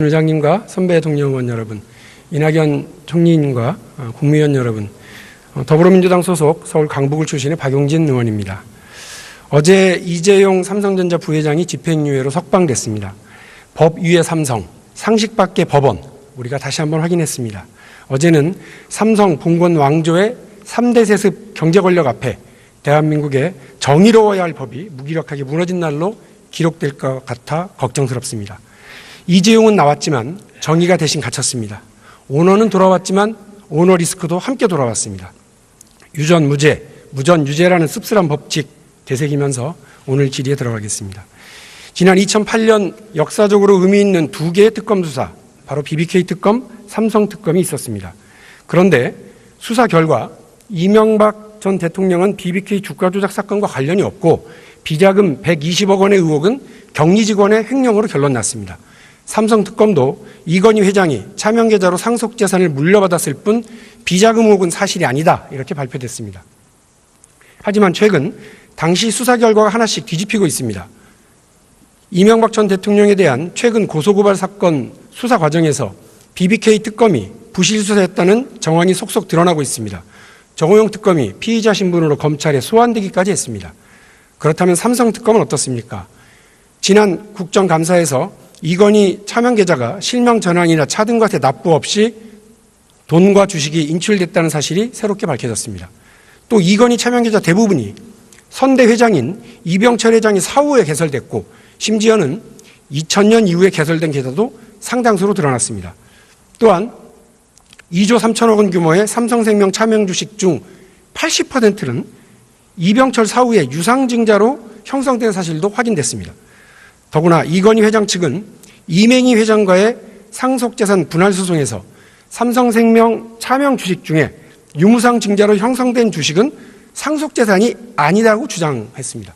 의장님과 선배 동료 의원 여러분, 이낙연 총리님과 국무위원 여러분, 더불어민주당 소속 서울 강북을 출신의 박용진 의원입니다. 어제 이재용 삼성전자 부회장이 집행유예로 석방됐습니다. 법 위에 삼성, 상식 밖의 법원, 우리가 다시 한번 확인했습니다. 어제는 삼성 봉건 왕조의 3대 세습 경제 권력 앞에 대한민국의 정의로워야 할 법이 무기력하게 무너진 날로 기록될 것 같아 걱정스럽습니다. 이재용은 나왔지만 정의가 대신 갇혔습니다. 오너는 돌아왔지만 오너 리스크도 함께 돌아왔습니다. 유전 무죄, 무전 유죄라는 씁쓸한 법칙 되새기면서 오늘 질의에 들어가겠습니다. 지난 2008년 역사적으로 의미 있는 두 개의 특검 수사, 바로 BBK 특검, 삼성 특검이 있었습니다. 그런데 수사 결과 이명박 전 대통령은 BBK 주가 조작 사건과 관련이 없고 비자금 120억 원의 의혹은 격리 직원의 횡령으로 결론 났습니다. 삼성 특검도 이건희 회장이 차명 계좌로 상속 재산을 물려받았을 뿐 비자금 의혹은 사실이 아니다, 이렇게 발표됐습니다. 하지만 최근 당시 수사 결과가 하나씩 뒤집히고 있습니다. 이명박 전 대통령에 대한 최근 고소고발 사건 수사 과정에서 BBK 특검이 부실 수사했다는 정황이 속속 드러나고 있습니다. 정호영 특검이 피의자 신분으로 검찰에 소환되기까지 했습니다. 그렇다면 삼성 특검은 어떻습니까? 지난 국정감사에서 이건희 차명 계좌가 실명 전환이나 차등과세 납부 없이 돈과 주식이 인출됐다는 사실이 새롭게 밝혀졌습니다. 또 이건희 차명 계좌 대부분이 선대 회장인 이병철 회장이 사후에 개설됐고 심지어는 2000년 이후에 개설된 계좌도 상당수로 드러났습니다. 또한 2조 3천억 원 규모의 삼성생명 차명 주식 중 80%는 이병철 사후에 유상증자로 형성된 사실도 확인됐습니다. 더구나 이건희 회장 측은 이맹희 회장과의 상속재산 분할 소송에서 삼성생명 차명 주식 중에 유무상 증자로 형성된 주식은 상속재산이 아니라고 주장했습니다.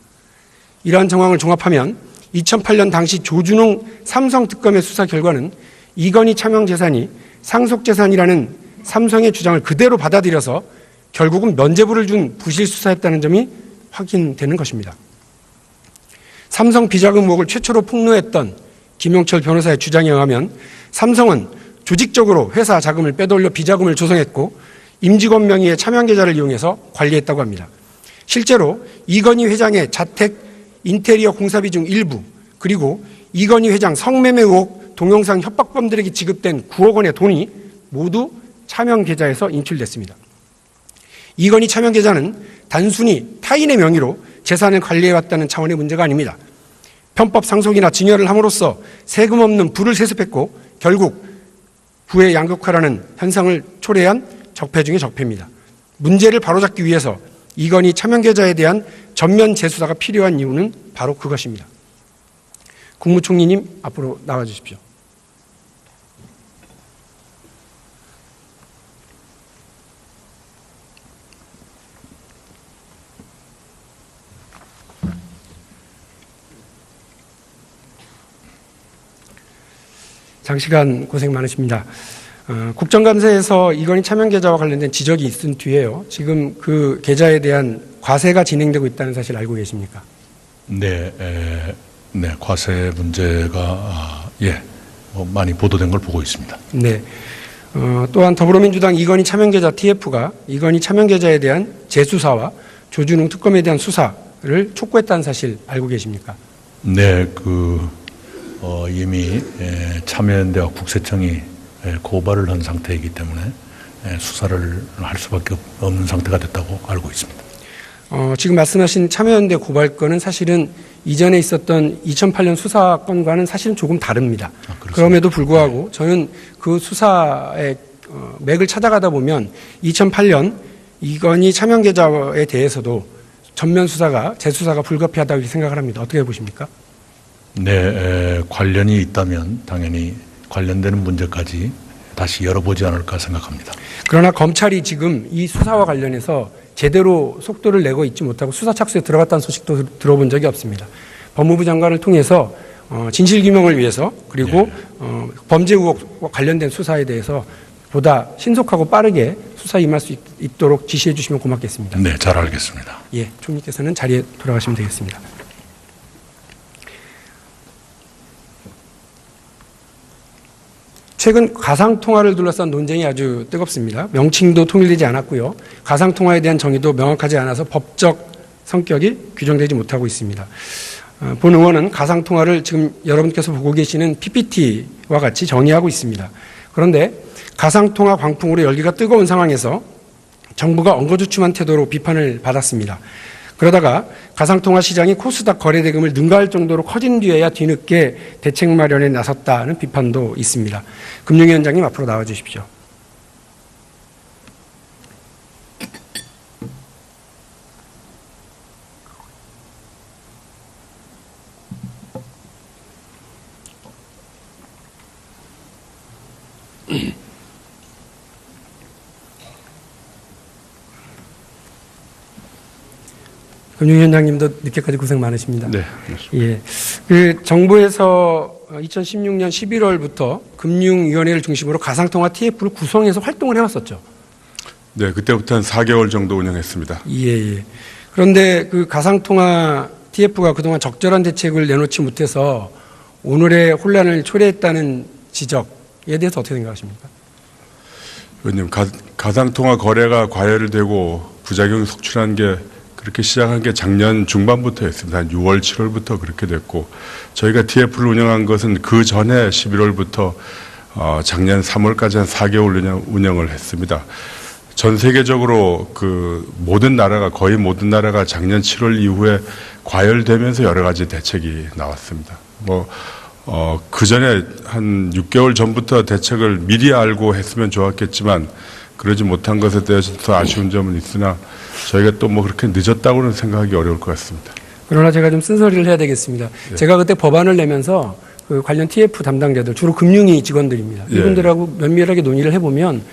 이러한 정황을 종합하면 2008년 당시 조준웅 삼성특검의 수사 결과는 이건희 차명 재산이 상속재산이라는 삼성의 주장을 그대로 받아들여서 결국은 면죄부를 준 부실 수사였다는 점이 확인되는 것입니다. 삼성 비자금 의혹을 최초로 폭로했던 김용철 변호사의 주장에 의하면 삼성은 조직적으로 회사 자금을 빼돌려 비자금을 조성했고 임직원 명의의 차명 계좌를 이용해서 관리했다고 합니다. 실제로 이건희 회장의 자택 인테리어 공사비 중 일부, 그리고 이건희 회장 성매매 의혹 동영상 협박범들에게 지급된 9억 원의 돈이 모두 차명 계좌에서 인출됐습니다. 이건희 차명 계좌는 단순히 타인의 명의로 재산을 관리해왔다는 차원의 문제가 아닙니다. 편법 상속이나 증여를 함으로써 세금 없는 부를 세습했고 결국 부의 양극화라는 현상을 초래한 적폐 중의 적폐입니다. 문제를 바로잡기 위해서 이건희 차명 계좌에 대한 전면 재수사가 필요한 이유는 바로 그것입니다. 국무총리님 앞으로 나와 주십시오. 장시간 고생 많으십니다. 국정감사에서 이건희 차명 계좌와 관련된 지적이 있은 뒤에요. 지금 그 계좌에 대한 과세가 진행되고 있다는 사실 알고 계십니까? 네, 과세 문제가 많이 보도된 걸 보고 있습니다. 네. 또한 더불어민주당 이건희 차명 계좌 TF가 이건희 차명 계좌에 대한 재수사와 조준웅 특검에 대한 수사를 촉구했다는 사실 알고 계십니까? 네, 이미 참여연대와 국세청이 고발을 한 상태이기 때문에 수사를 할 수밖에 없는 상태가 됐다고 알고 있습니다. 지금 말씀하신 참여연대 고발건은 사실은 이전에 있었던 2008년 수사건과는 사실은 조금 다릅니다. 그럼에도 불구하고 저는 그 수사의 맥을 찾아가다 보면 2008년 이건희 차명 계좌에 대해서도 전면 수사가 재수사가 불가피하다고 생각을 합니다. 어떻게 보십니까? 네, 관련이 있다면 당연히 관련되는 문제까지 다시 열어보지 않을까 생각합니다. 그러나 검찰이 지금 이 수사와 관련해서 제대로 속도를 내고 있지 못하고 수사 착수에 들어갔다는 소식도 들어본 적이 없습니다. 법무부 장관을 통해서 진실규명을 위해서 그리고 범죄 의혹과 관련된 수사에 대해서 보다 신속하고 빠르게 수사에 임할 수 있도록 지시해 주시면 고맙겠습니다. 네, 잘 알겠습니다. 예, 총리께서는 자리에 돌아가시면 되겠습니다. 최근 가상통화를 둘러싼 논쟁이 아주 뜨겁습니다. 명칭도 통일되지 않았고요. 가상통화에 대한 정의도 명확하지 않아서 법적 성격이 규정되지 못하고 있습니다. 본 의원은 가상통화를 지금 여러분께서 보고 계시는 PPT와 같이 정의하고 있습니다. 그런데 가상통화 광풍으로 열기가 뜨거운 상황에서 정부가 엉거주춤한 태도로 비판을 받았습니다. 그러다가 가상통화 시장이 코스닥 거래대금을 능가할 정도로 커진 뒤에야 뒤늦게 대책 마련에 나섰다는 비판도 있습니다. 금융위원장님 앞으로 나와 주십시오. 금융위원장님도 늦게까지 고생 많으십니다. 네. 예. 그 정부에서 2016년 11월부터 금융위원회를 중심으로 가상통화 TF를 구성해서 활동을 해왔었죠. 네, 그때부터 한 4개월 정도 운영했습니다. 예. 그런데 그 가상통화 TF가 그동안 적절한 대책을 내놓지 못해서 오늘의 혼란을 초래했다는 지적에 대해서 어떻게 생각하십니까? 의원님, 가상통화 거래가 과열되고 부작용이 속출한 게 그렇게 시작한 게 작년 중반부터였습니다. 한 6월, 7월부터 그렇게 됐고 저희가 TF를 운영한 것은 그 전에 11월부터 작년 3월까지 한 4개월 운영을 했습니다. 전 세계적으로 그 거의 모든 나라가 작년 7월 이후에 과열되면서 여러 가지 대책이 나왔습니다. 그 전에 한 6개월 전부터 대책을 미리 알고 했으면 좋았겠지만 그러지 못한 것에 대해서 아쉬운 점은 있으나 저희가 또 그렇게 늦었다고는 생각하기 어려울 것 같습니다. 그러나 제가 좀 쓴소리를 해야 되겠습니다. 예. 제가 그때 법안을 내면서 그 관련 TF 담당자들, 주로 금융위 직원들입니다. 예. 이분들하고 면밀하게 논의를 해보면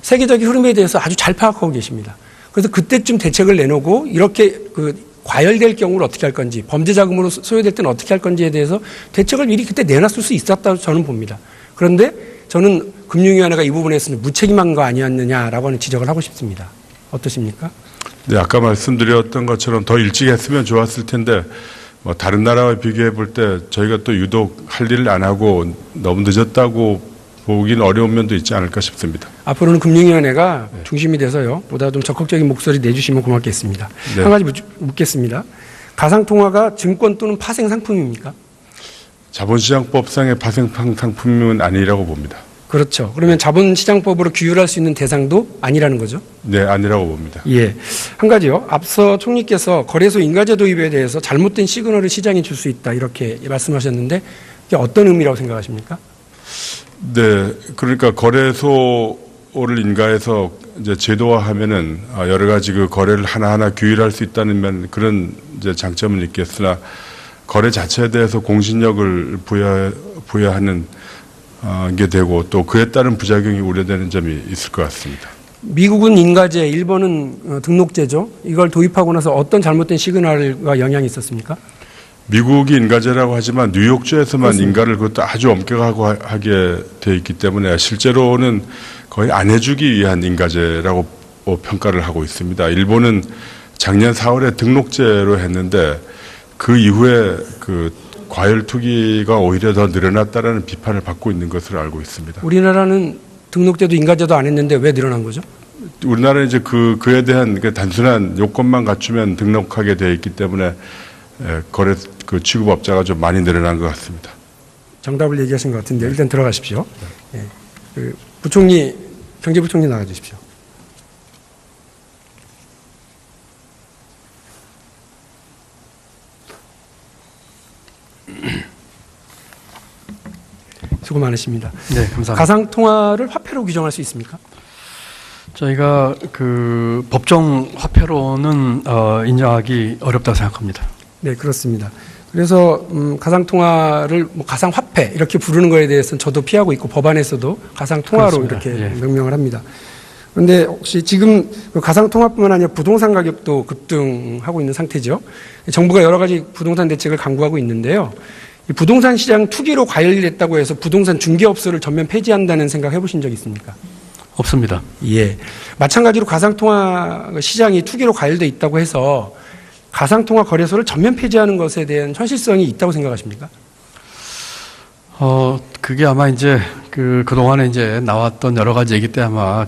세계적인 흐름에 대해서 아주 잘 파악하고 계십니다. 그래서 그때쯤 대책을 내놓고 이렇게 그 과열될 경우를 어떻게 할 건지, 범죄 자금으로 소요될 때는 어떻게 할 건지에 대해서 대책을 미리 그때 내놨을 수 있었다고 저는 봅니다. 그런데 저는 금융위원회가 이 부분에서는 무책임한 거 아니었느냐라고 하는 지적을 하고 싶습니다. 어떠십니까? 네, 아까 말씀드렸던 것처럼 더 일찍 했으면 좋았을 텐데 다른 나라와 비교해 볼 때 저희가 또 유독 할 일을 안 하고 너무 늦었다고 보기는 어려운 면도 있지 않을까 싶습니다. 앞으로는 금융위원회가 중심이 돼서요, 보다 좀 적극적인 목소리 내주시면 고맙겠습니다. 네. 한 가지 묻겠습니다. 가상통화가 증권 또는 파생 상품입니까? 자본시장법상의 파생 상품은 아니라고 봅니다. 그렇죠. 그러면 자본시장법으로 규율할 수 있는 대상도 아니라는 거죠? 네, 아니라고 봅니다. 예. 한 가지요. 앞서 총리께서 거래소 인가제 도입에 대해서 잘못된 시그널을 시장에 줄 수 있다 이렇게 말씀하셨는데 이게 어떤 의미라고 생각하십니까? 네, 그러니까 거래소를 인가해서 이제 제도화하면은 여러 가지 그 거래를 하나하나 규율할 수 있다는 그런 이제 장점은 있겠으나 거래 자체에 대해서 공신력을 부여하는 게 되고 또 그에 따른 부작용이 우려되는 점이 있을 것 같습니다. 미국은 인가제, 일본은 등록제죠. 이걸 도입하고 나서 어떤 잘못된 시그널과 영향이 있었습니까? 미국이 인가제라고 하지만 뉴욕주에서만 그렇습니다. 인가를 그것도 아주 엄격하게 되어 있기 때문에 실제로는 거의 안 해주기 위한 인가제라고 평가를 하고 있습니다. 일본은 작년 4월에 등록제로 했는데 그 이후에 그 과열 투기가 오히려 더 늘어났다라는 비판을 받고 있는 것으로 알고 있습니다. 우리나라는 등록제도 인가제도 안 했는데 왜 늘어난 거죠? 우리나라는 이제 그에 대한 단순한 요건만 갖추면 등록하게 되어 있기 때문에 거래 취급업자가 좀 많이 늘어난 것 같습니다. 정답을 얘기하신 것 같은데 일단 들어가십시오. 예. 부총리, 경제부총리 나와 주십시오. 수고 많으십니다. 네, 감사합니다. 가상통화를 화폐로 규정할 수 있습니까? 저희가 그 법정 화폐로는 인정하기 어렵다고 생각합니다. 네, 그렇습니다. 그래서 가상통화를 가상화폐 이렇게 부르는 거에 대해서는 저도 피하고 있고 법안에서도 가상통화로 그렇습니다. 이렇게 예. 명명을 합니다. 그런데 혹시 지금 그 가상통화뿐만 아니라 부동산 가격도 급등하고 있는 상태죠. 정부가 여러 가지 부동산 대책을 강구하고 있는데요. 이 부동산 시장 투기로 과열됐다고 해서 부동산 중개업소를 전면 폐지한다는 생각 해보신 적 있습니까? 없습니다. 예. 마찬가지로 가상통화 시장이 투기로 과열돼 있다고 해서 가상통화 거래소를 전면 폐지하는 것에 대한 현실성이 있다고 생각하십니까? 그게 아마 이제 그동안에 이제 나왔던 여러 가지 얘기 때 아마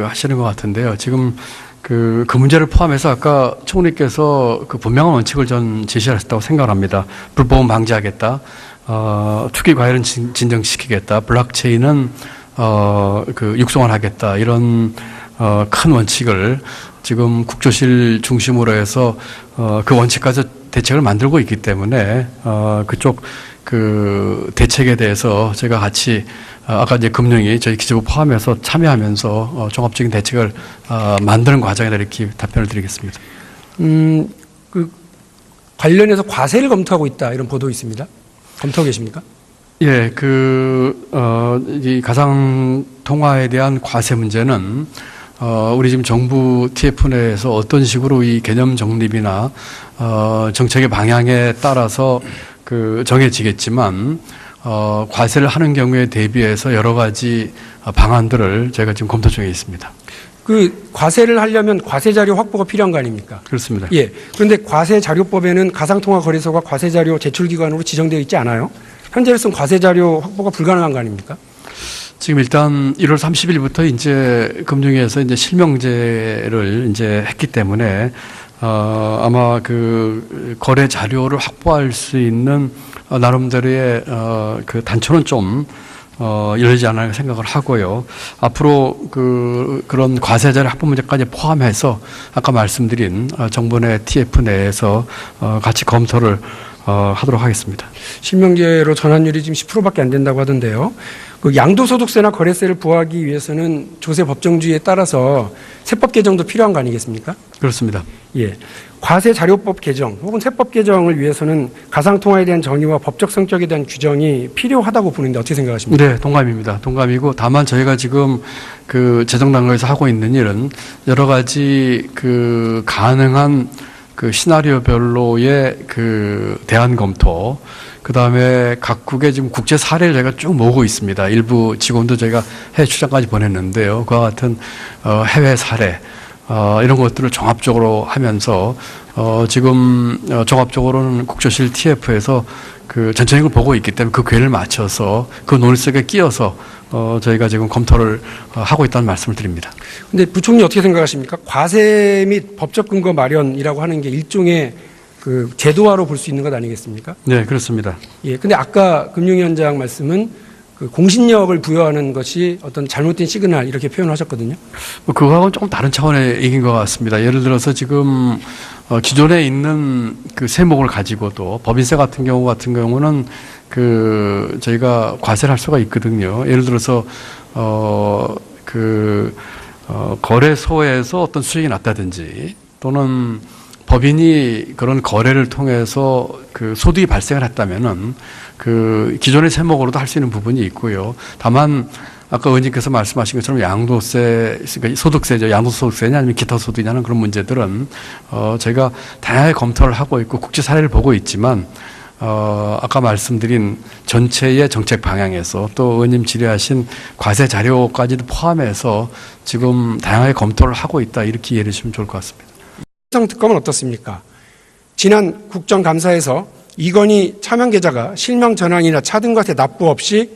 하시는 것 같은데요. 지금 그 문제를 포함해서 아까 총리께서 분명한 원칙을 전 제시하셨다고 생각합니다. 불법은 방지하겠다. 투기 과열은 진정시키겠다. 블록체인은 육성화하겠다. 이런 큰 원칙을 지금 국조실 중심으로 해서 그 원칙까지 대책을 만들고 있기 때문에 그쪽 대책에 대해서 제가 같이 아까 이제 금융위 저희 기재부 포함해서 참여하면서 종합적인 대책을 만드는 과정에 이렇게 답변을 드리겠습니다. 관련해서 과세를 검토하고 있다 이런 보도 있습니다. 검토하고 계십니까? 예, 이 가상 통화에 대한 과세 문제는 우리 지금 정부 TF 내에서 어떤 식으로 이 개념 정립이나 정책의 방향에 따라서 정해지겠지만 과세를 하는 경우에 대비해서 여러 가지 방안들을 저희가 지금 검토 중에 있습니다. 과세를 하려면 과세 자료 확보가 필요한 거 아닙니까? 그렇습니다. 예. 그런데 과세 자료법에는 가상통화 거래소가 과세 자료 제출 기관으로 지정되어 있지 않아요? 현재로서는 과세 자료 확보가 불가능한 거 아닙니까? 지금 일단 1월 30일부터 이제 금융위에서 이제 실명제를 이제 했기 때문에 아마 거래 자료를 확보할 수 있는 나름대로의 단초는 좀 열리지 않을 생각을 하고요. 앞으로 그런 과세 자료 확보 문제까지 포함해서 아까 말씀드린 정부 내 TF 내에서 같이 검토를 하도록 하겠습니다. 실명제로 전환율이 지금 10%밖에 안 된다고 하던데요. 양도소득세나 거래세를 부과하기 위해서는 조세 법정주의에 따라서 세법 개정도 필요한 거 아니겠습니까? 그렇습니다. 예. 과세 자료법 개정 혹은 세법 개정을 위해서는 가상통화에 대한 정의와 법적 성격에 대한 규정이 필요하다고 보는데 어떻게 생각하십니까? 네, 동감입니다. 동감이고 다만 저희가 지금 재정 단계에서 하고 있는 일은 여러 가지 가능한 시나리오별로의 대안 검토, 그 다음에 각국의 지금 국제 사례를 저희가 쭉 모으고 있습니다. 일부 직원도 저희가 해외 출장까지 보냈는데요. 그와 같은 해외 사례, 이런 것들을 종합적으로 하면서 지금 종합적으로는 국조실 TF에서 전체적으로 보고 있기 때문에 그 궤를 맞춰서 그 논의 속에 끼어서 저희가 지금 검토를 하고 있다는 말씀을 드립니다. 근데 부총리 어떻게 생각하십니까? 과세 및 법적 근거 마련이라고 하는 게 일종의 제도화로 볼 수 있는 것 아니겠습니까? 네, 그렇습니다. 예. 근데 아까 금융위원장 말씀은 공신력을 부여하는 것이 어떤 잘못된 시그널 이렇게 표현하셨거든요. 그거하고는 조금 다른 차원의 얘기인 것 같습니다. 예를 들어서 지금 기존에 있는 세목을 가지고도 법인세 같은 경우는 저희가 과세를 할 수가 있거든요. 예를 들어서 거래소에서 어떤 수익이 났다든지 또는 법인이 그런 거래를 통해서 소득이 발생을 했다면은 기존의 세목으로도 할 수 있는 부분이 있고요. 다만 아까 의원님께서 말씀하신 것처럼 양도세, 그러니까 소득세죠. 양도소득세냐 아니면 기타 소득이냐는 그런 문제들은 저희가 다양하게 검토를 하고 있고 국제 사례를 보고 있지만 아까 말씀드린 전체의 정책 방향에서 또 의원님 질의하신 과세 자료까지도 포함해서 지금 다양하게 검토를 하고 있다 이렇게 이해해 주시면 좋을 것 같습니다. 특검은 어떻습니까? 지난 국정감사에서 이건희 차명 계좌가 실명 전환이나 차등과세 납부 없이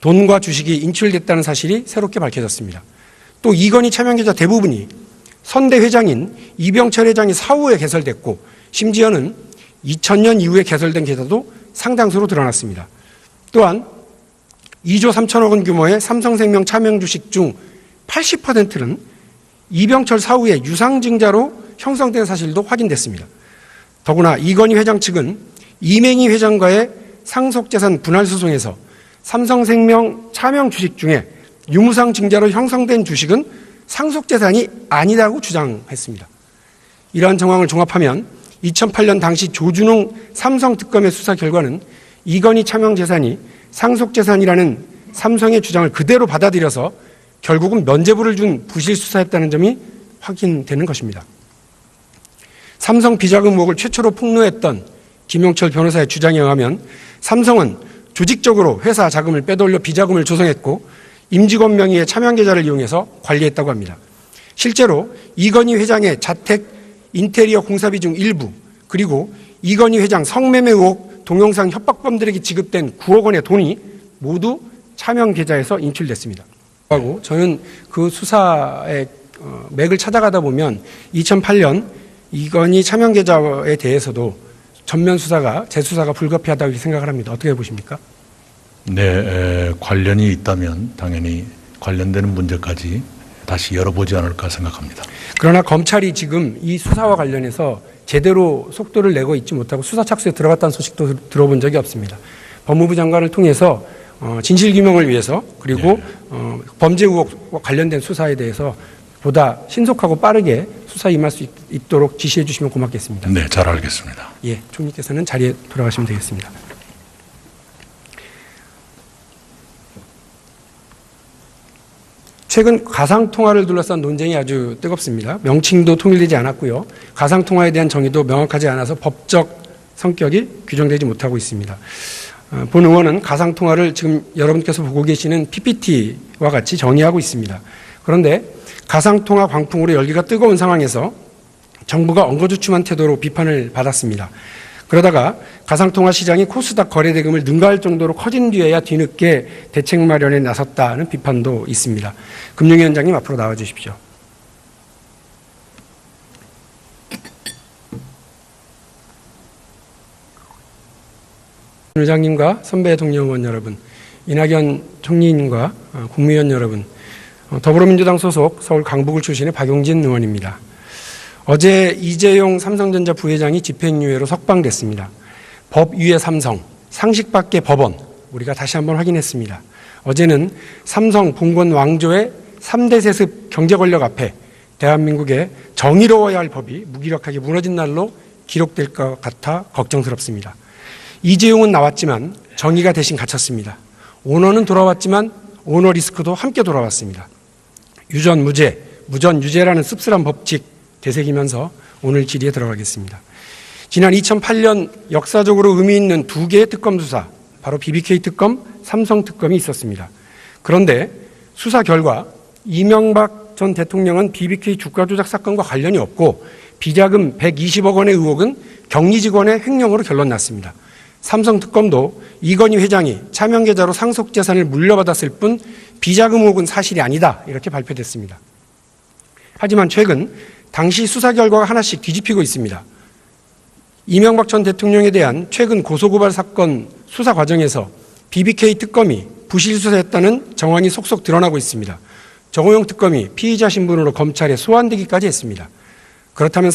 돈과 주식이 인출됐다는 사실이 새롭게 밝혀졌습니다. 또 이건희 차명 계좌 대부분이 선대 회장인 이병철 회장이 사후에 개설됐고 심지어는 2000년 이후에 개설된 계좌도 상당수로 드러났습니다. 또한 2조 3천억 원 규모의 삼성생명 차명 주식 중 80%는 이병철 사후에 유상증자로 형성된 사실도 확인됐습니다. 더구나 이건희 회장 측은 이맹희 회장과의 상속재산 분할 소송에서 삼성생명 차명 주식 중에 유무상 증자로 형성된 주식은 상속재산이 아니라고 주장했습니다. 이러한 정황을 종합하면 2008년 당시 조준웅 삼성특검의 수사 결과는 이건희 차명 재산이 상속재산이라는 삼성의 주장을 그대로 받아들여서 결국은 면죄부를 준 부실 수사였다는 점이 확인되는 것입니다. 삼성 비자금 의혹을 최초로 폭로했던 김용철 변호사의 주장에 의하면 삼성은 조직적으로 회사 자금을 빼돌려 비자금을 조성했고 임직원 명의의 차명 계좌를 이용해서 관리했다고 합니다. 실제로 이건희 회장의 자택 인테리어 공사비 중 일부 그리고 이건희 회장 성매매 의혹 동영상 협박범들에게 지급된 9억 원의 돈이 모두 차명 계좌에서 인출됐습니다. 하고 저는 그 수사의 맥을 찾아가다 보면 2008년 이건희 차명 계좌에 대해서도 전면 수사가 재수사가 불가피하다고 생각을 합니다. 어떻게 보십니까? 네, 관련이 있다면 당연히 관련되는 문제까지 다시 열어보지 않을까 생각합니다. 그러나 검찰이 지금 이 수사와 관련해서 제대로 속도를 내고 있지 못하고 수사 착수에 들어갔다는 소식도 들어본 적이 없습니다. 법무부 장관을 통해서 진실규명을 위해서 그리고 범죄 의혹과 관련된 수사에 대해서 보다 신속하고 빠르게 수사에 임할 수 있도록 지시해 주시면 고맙겠습니다. 네, 잘 알겠습니다. 예, 총리께서는 자리에 돌아가시면 되겠습니다. 최근 가상통화를 둘러싼 논쟁이 아주 뜨겁습니다. 명칭도 통일되지 않았고요. 가상통화에 대한 정의도 명확하지 않아서 법적 성격이 규정되지 못하고 있습니다. 본 의원은 가상통화를 지금 여러분께서 보고 계시는 PPT와 같이 정의하고 있습니다. 그런데 가상통화 광풍으로 열기가 뜨거운 상황에서 정부가 엉거주춤한 태도로 비판을 받았습니다. 그러다가 가상통화 시장이 코스닥 거래대금을 능가할 정도로 커진 뒤에야 뒤늦게 대책 마련에 나섰다는 비판도 있습니다. 금융위원장님 앞으로 나와 주십시오. 의장님과 선배 동료 의원 여러분, 이낙연 총리님과 국무위원 여러분, 더불어민주당 소속 서울 강북을 출신의 박용진 의원입니다. 어제 이재용 삼성전자 부회장이 집행유예로 석방됐습니다. 법유예 삼성, 상식 밖의 법원, 우리가 다시 한번 확인했습니다. 어제는 삼성 봉건 왕조의 3대 세습 경제 권력 앞에 대한민국의 정의로워야 할 법이 무기력하게 무너진 날로 기록될 것 같아 걱정스럽습니다. 이재용은 나왔지만 정의가 대신 갇혔습니다. 오너는 돌아왔지만 오너 리스크도 함께 돌아왔습니다. 유전 무죄, 무전 유죄라는 씁쓸한 법칙 되새기면서 오늘 질의에 들어가겠습니다. 지난 2008년 역사적으로 의미 있는 두 개의 특검 수사, 바로 BBK 특검, 삼성 특검이 있었습니다. 그런데 수사 결과 이명박 전 대통령은 BBK 주가 조작 사건과 관련이 없고 비자금 120억 원의 의혹은 격리 직원의 횡령으로 결론 났습니다. 삼성 특검도 이건희 회장이 차명 계좌로 상속 재산을 물려받았을 뿐 비자금 의혹은 사실이 아니다, 이렇게 발표됐습니다. 하지만 최근 당시 수사 결과가 하나씩 뒤집히고 있습니다. 이명박 전 대통령에 대한 최근 고소고발 사건 수사 과정에서 BBK 특검이 부실 수사했다는 정황이 속속 드러나고 있습니다. 정호영 특검이 피의자 신분으로 검찰에 소환되기까지 했습니다. 그렇다면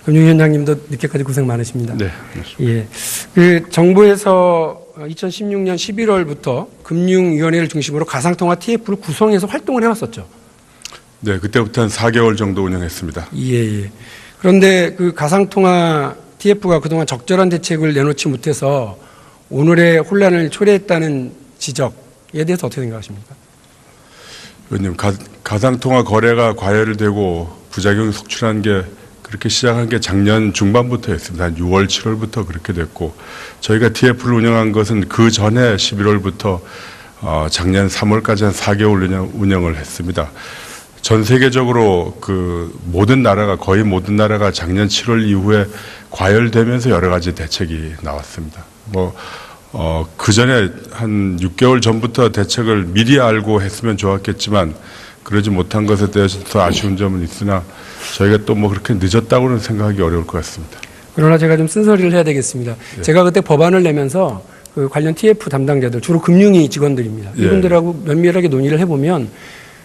금융위원장님도 늦게까지 고생 많으십니다. 네. 예. 그 정부에서 2016년 11월부터 금융위원회를 중심으로 가상통화 TF를 구성해서 활동을 해왔었죠. 네, 그때부터 한 4개월 정도 운영했습니다. 예. 그런데 그 가상통화 TF가 그동안 적절한 대책을 내놓지 못해서 오늘의 혼란을 초래했다는 지적에 대해서 어떻게 생각하십니까? 의원님, 가상통화 거래가 과열되고 부작용이 속출한 게 그렇게 시작한 게 작년 중반부터였습니다. 한 6월, 7월부터 그렇게 됐고 저희가 TF를 운영한 것은 그 전에 11월부터 작년 3월까지 한 4개월 운영을 했습니다. 전 세계적으로 그 거의 모든 나라가 작년 7월 이후에 과열되면서 여러 가지 대책이 나왔습니다. 그 전에 한 6개월 전부터 대책을 미리 알고 했으면 좋았겠지만 그러지 못한 것에 대해서 아쉬운 점은 있으나 저희가 또 그렇게 늦었다고는 생각하기 어려울 것 같습니다. 그러나 제가 좀 쓴소리를 해야 되겠습니다. 예. 제가 그때 법안을 내면서 그 관련 TF 담당자들, 주로 금융위 직원들입니다. 예. 이분들하고 면밀하게 논의를 해보면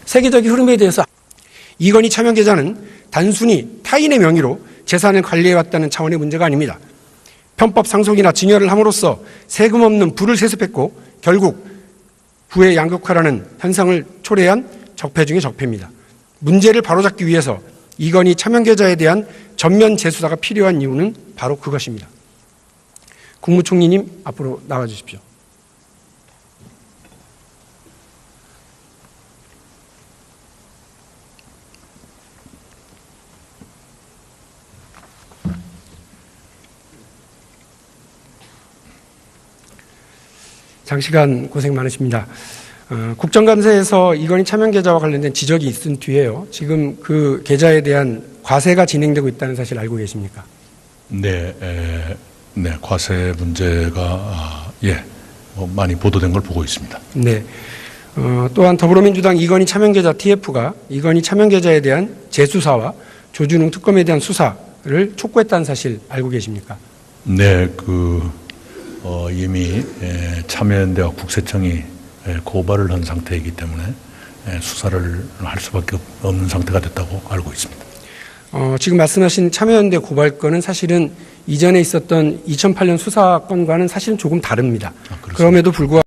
세계적인 흐름에 대해서 이건희 차명 계좌는 단순히 타인의 명의로 재산을 관리해왔다는 차원의 문제가 아닙니다. 편법 상속이나 증여를 함으로써 세금 없는 부를 세습했고 결국 부의 양극화라는 현상을 초래한 적폐 중의 적폐입니다. 문제를 바로잡기 위해서 이건희 차명 계좌에 대한 전면 재수사가 필요한 이유는 바로 그것입니다. 국무총리님 앞으로 나와 주십시오. 장시간 고생 많으십니다. 국정감사에서 이건희 차명 계좌와 관련된 지적이 있은 뒤에요. 지금 그 계좌에 대한 과세가 진행되고 있다는 사실 알고 계십니까? 네, 네, 과세 문제가 많이 보도된 걸 보고 있습니다. 네. 또한 더불어민주당 이건희 차명 계좌 TF가 이건희 차명 계좌에 대한 재수사와 조준웅 특검에 대한 수사를 촉구했다는 사실 알고 계십니까? 네, 이미 참여연대와 국세청이 고발을 한 상태이기 때문에 수사를 할 수밖에 없는 상태가 됐다고 알고 있습니다. 지금 말씀하신 참여연대 고발건은 사실은 이전에 있었던 2008년 수사건과는 사실은 조금 다릅니다. 그렇습니다. 그럼에도 불구하고